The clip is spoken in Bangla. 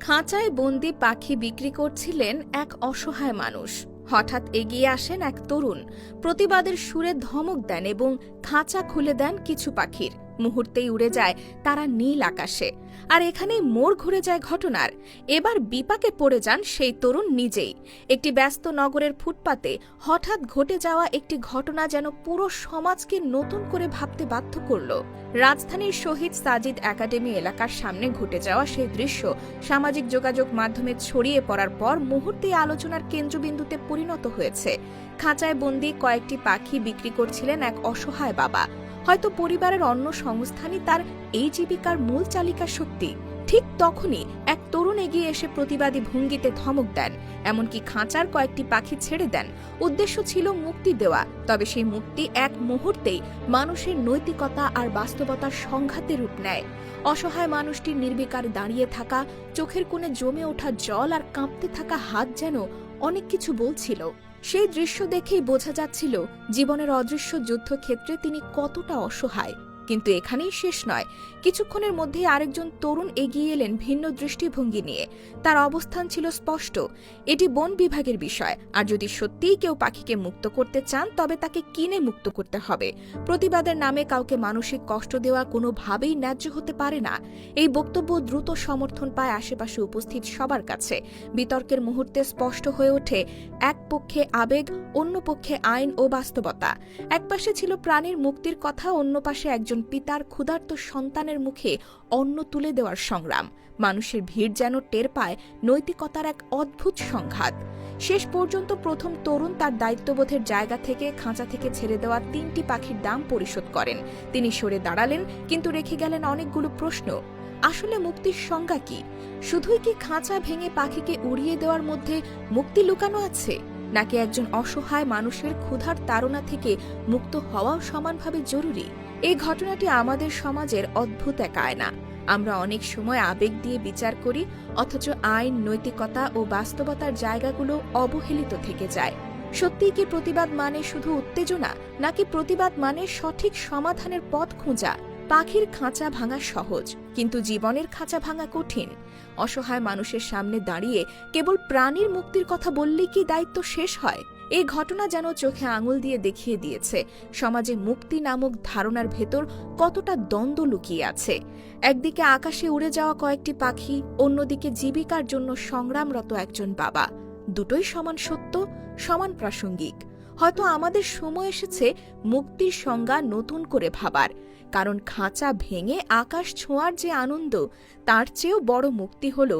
খাঁচায় বন্দি পাখি বিক্রি করছিলেন এক অসহায় মানুষ। হঠাৎ এগিয়ে আসেন এক তরুণ, প্রতিবাদের সুরে ধমক দেন এবং খাঁচা খুলে দেন কিছু পাখির। মুহূর্তেই উড়ে যায় তারা নীল আকাশে। আর এখানেই মোড় ঘুরে যায় ঘটনার। এবার বিপাকে পড়ে যান সেই তরুণ নিজেই। একটি ব্যস্ত নগরের ফুটপাতে হঠাৎ ঘটে যাওয়া একটি ঘটনা যেন পুরো সমাজকে নতুন করে ভাবতে বাধ্য করল। রাজধানীর শহীদ সাজিদ একাডেমি এলাকার সামনে ঘটে যাওয়া সেই দৃশ্য সামাজিক যোগাযোগ মাধ্যমে ছড়িয়ে পড়ার পর মুহূর্তেই আলোচনার কেন্দ্রবিন্দুতে পরিণত হয়েছে। খাঁচায় বন্দি কয়েকটি পাখি বিক্রি করছিলেন এক অসহায় বাবা। হয়তো পরিবারের অন্য সংস্থানই তার এই জীবিকার মূল চালিকা শক্তি। ঠিক তখনই এক তরুণ এগিয়ে এসে প্রতিবাদী ভঙ্গিতে ধমক দেন, এমনকি খাঁচার কয়েকটি পাখি ছেড়ে দেন। উদ্দেশ্য ছিল মুক্তি দেওয়া, তবে সেই মুক্তি এক মুহূর্তেই মানুষের নৈতিকতা আর বাস্তবতার সংঘাতে রূপ নেয়। অসহায় মানুষটির নির্বিকার দাঁড়িয়ে থাকা, চোখের কোণে জমে ওঠা জল আর কাঁপতে থাকা হাত যেন অনেক কিছু বলছিল। সেই দৃশ্য দেখেই বোঝা যাচ্ছিল জীবনের অদৃশ্য যুদ্ধক্ষেত্রে তিনি কতটা অসহায়। কিন্তু এখানেই শেষ নয়। কিছুক্ষণের মধ্যেই আরেকজন তরুণ এগিয়ে এলেন ভিন্ন দৃষ্টিভঙ্গি নিয়ে। তার অবস্থান ছিল স্পষ্ট, এটি বন বিভাগের বিষয়, আর যদি সত্যিই কেউ পাখিকে মুক্ত করতে চান তবে তাকে কিনে মুক্ত করতে হবে। প্রতিবাদের নামে কাউকে মানসিক কষ্ট দেওয়া কোনোভাবেই ন্যায্য হতে পারে না। এই বক্তব্য দ্রুত সমর্থন পায় আশেপাশে উপস্থিত সবার কাছে। বিতর্কের মুহূর্তে স্পষ্ট হয়ে ওঠে এক পক্ষে আবেগ, অন্য পক্ষে আইন ও বাস্তবতা। একপাশে ছিল প্রাণীর মুক্তির কথা, অন্য পাশে একজন পিতার ক্ষুধার্ত সন্তানের মুখে অন্ন তুলে দেওয়ার সংগ্রাম। মানুষের ভিড় যেন টের পায় নৈতিকতার এক অদ্ভুত সংঘাত। শেষ পর্যন্ত প্রথম তরুণ তার দায়িত্ববোধের জায়গা থেকে খাঁচা থেকে ছেড়ে দেওয়া 3টি পাখির দাম পরিশোধ করেন। তিনি সরে দাঁড়ালেন, কিন্তু রেখে গেলেন অনেকগুলো প্রশ্ন। আসলে মুক্তির সংজ্ঞা কি? শুধুই কি খাঁচা ভেঙে পাখিকে উড়িয়ে দেওয়ার মধ্যে মুক্তি লুকানো আছে, নাকি একজন অসহায় মানুষের ক্ষুধার তাড়না থেকে মুক্ত হওয়াও সমানভাবে জরুরি? এই ঘটনাটি আমাদের সমাজের অদ্ভুত এক আয়না। আমরা অনেক সময় আবেগ দিয়ে বিচার করি, অথচ আইন, নৈতিকতা ও বাস্তবতার জায়গাগুলো অবহেলিত থেকে যায়। সত্যিই কি প্রতিবাদ মানে শুধু উত্তেজনা, নাকি প্রতিবাদ মানে সঠিক সমাধানের পথ খোঁজা? পাখির খাঁচা ভাঙা সহজ, কিন্তু জীবনের খাঁচা ভাঙা কঠিন। অসহায় মানুষের সামনে দাঁড়িয়ে কেবল প্রাণীর মুক্তির কথা বললেই কি দায়িত্ব শেষ হয়? এই ঘটনা যেন চোখে আঙুল দিয়ে দেখিয়ে দিয়েছে সমাজে মুক্তি নামক ধারণার ভেতর কতটা দ্বন্দ্ব লুকিয়ে আছে। একদিকে আকাশে উড়ে যাওয়া কয়েকটি পাখি, অন্যদিকে জীবিকার জন্য সংগ্রামরত একজন বাবা। দুটোই সমান সত্য, সমান প্রাসঙ্গিক। হয়তো আমাদের সময় এসেছে মুক্তির সংজ্ঞা নতুন করে ভাবার, কারণ খাঁচা ভেঙে আকাশ ছোঁয়ার যে আনন্দ, তার চেয়েও বড় মুক্তি হল